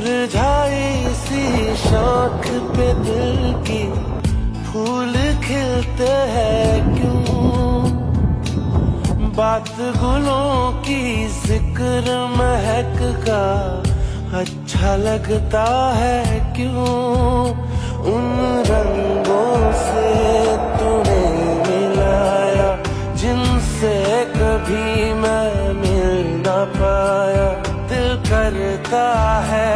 मुरझाई सी शौक पे दिल की फूल खिलते हैं क्यों। बात गुलों की जिक्र महक का अच्छा लगता है क्यों। उन रंगों से तूने मिलाया जिनसे कभी मैं मिल ना पाया। दिल करता है